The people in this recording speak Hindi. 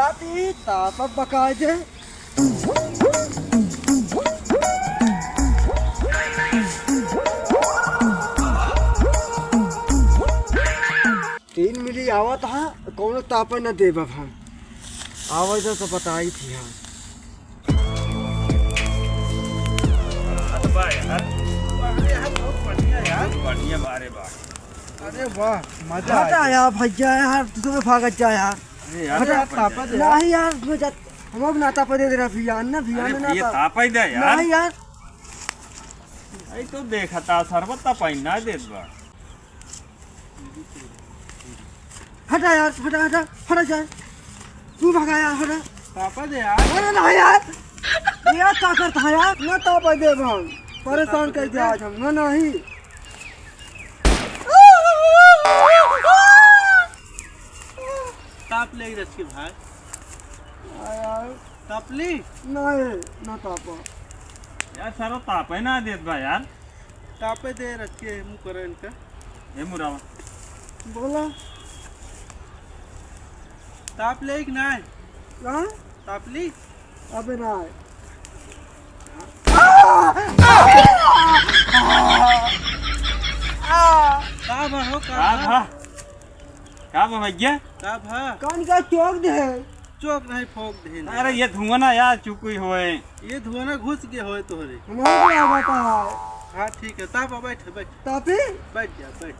आती ताप बकायदे। 3 मिली आवत हा कौन ताप न दे हम आवाज तो बताई थी हाँ। बढ़िया बारे बा। अरे वाह मजा आया भैया यार तुम्हें भागत जा यार। नहीं यार हम अब ना ताप दे रहा भियान ना ये ताप ही दे यार। नहीं यार आई तो देखता सरबत ताप ही ना देत बा। हटा यार हटा हटा हटा जा तू भगा यार हटा ताप दे यार। अरे नहीं यार ये क्या करता है यार ना ताप दे हम परेशान कर दिया आज हम ना नहीं। ताप ले रस के भाई यार ताप ली नहीं ना ताप यार सर ताप ही ना देत बा यार। तापे दे रस के मुँह करे इनका ए मुरावा बोला ताप ले कि नहीं कहाँ ताप ली अबे नहीं का भा हो का भैया का भा कान का चौक दे चौक नहीं फोक दे अरे ये धुआं ना यार चुकुई होए। ये धुआं ना घुस गया हो तोहरे। हमारे को आ जाता है हाँ ठीक है ताप बैठ बैठ तापी बैठ जा बैठ